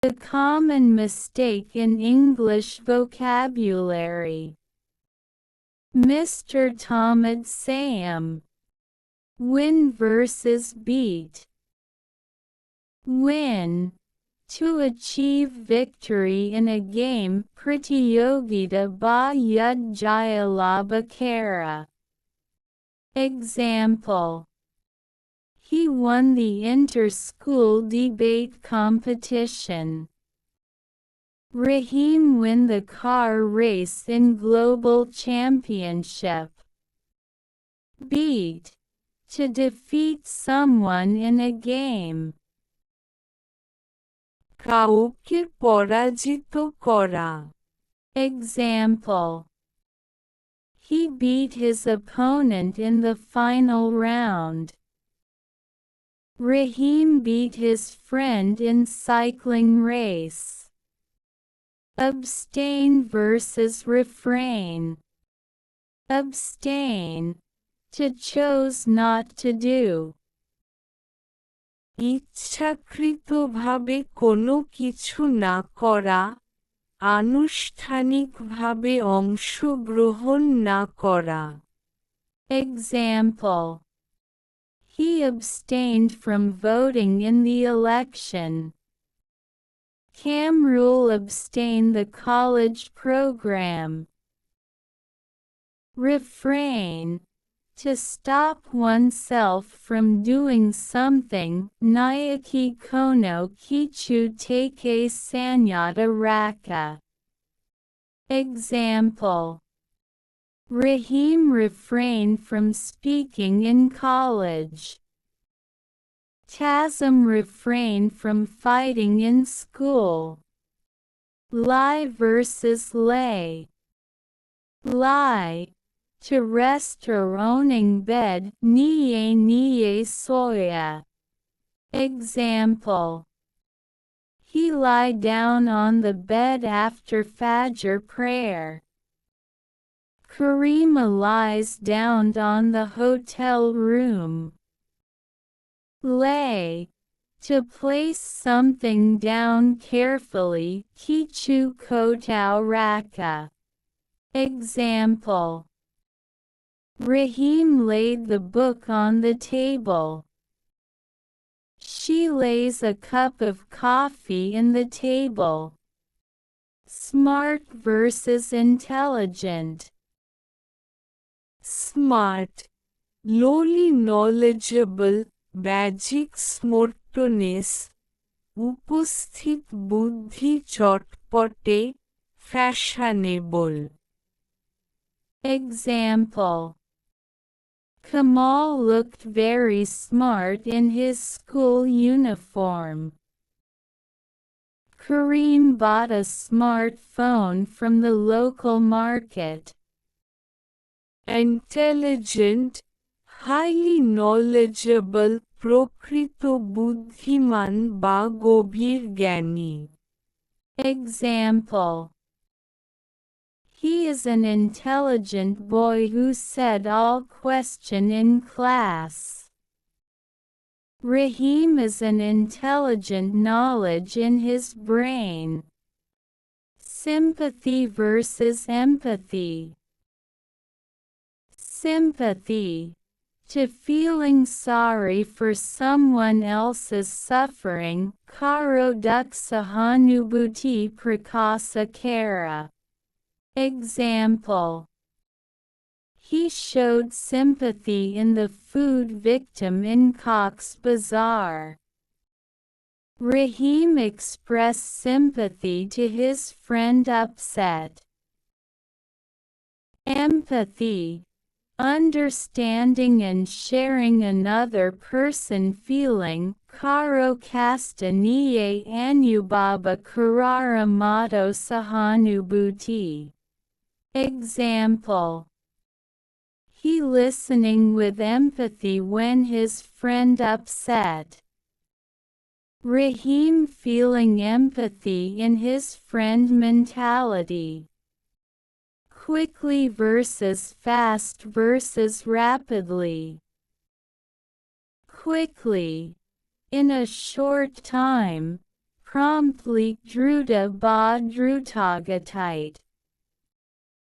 The common mistake in English vocabulary. Mr. Tomad Sam. Win versus beat. Win. To achieve victory in a game. Pratiyogita ba yud jaya labha kara. Example. He won the inter-school debate competition. Rahim win the car race in global championship. Beat. To defeat someone in a game. কাউকে পরাজিত করা. Example. He beat his opponent in the final round. Rahim beat his friend in cycling race. Abstain versus refrain. Abstain. To chose not to do. ইচ্ছাকৃতভাবে কোনো কিছু না করা, আনুষ্ঠানিকভাবে অংশগ্রহণ না করা. Example. He abstained from voting in the election. Kamrul abstained the college program. Refrain. To stop oneself from doing something. Nayaki kono kichu take sanyata raka. Example. Rahim refrained from speaking in college. Tazim refrained from fighting in school. Lie versus lay. Lie. To rest or owning bed. Niye soya. Example. He lie down on the bed after Fajr prayer. Karima lies down on the hotel room. Lay. To place something down carefully. Kichu kotau raka. Example. Rahim laid the book on the table. She lays a cup of coffee in the table. Smart versus intelligent. Smart. Lowly knowledgeable. Basic smartness. উপস্থিত বুদ্ধি চটপটে. Fashionable. Example. Kamal looked very smart in his school uniform. Kareem bought a smartphone from the local market. Intelligent, highly knowledgeable, প্রকৃত বুদ্ধিমান বা গভীর জ্ঞানী. Example. He is an intelligent boy who said all question in class. Rahim is an intelligent knowledge in his brain. Sympathy versus empathy. Sympathy. To feeling sorry for someone else's suffering. Karo duk sahanubuti prakasa kara. Example. He showed sympathy in the food victim in Cox's Bazar. Rahim expressed sympathy to his friend upset. Empathy. Understanding and sharing another person's feeling. Karo kasta niye anubaba karara mato sahanubuti. Example. He listening with empathy when his friend upset. Rahim feeling empathy in his friend mentality. Quickly versus fast versus rapidly. Quickly. In a short time. promptly druta ba drutagatit.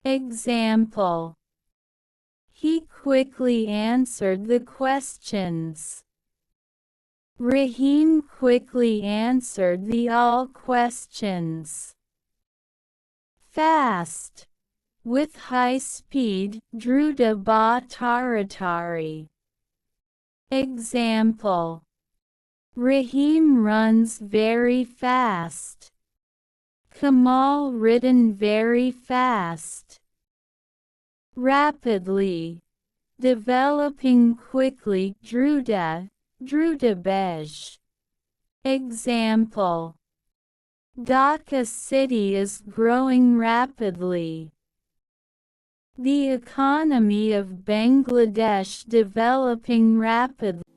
Example. He quickly answered the questions. Rahim quickly answered the all questions. Fast. With high speed, druta ba taratari. Example. Rahim runs very fast. Kamal ridden very fast. Rapidly. Developing quickly, druta bej. Example. Dhaka city is growing rapidly. The economy of Bangladesh developing rapidly.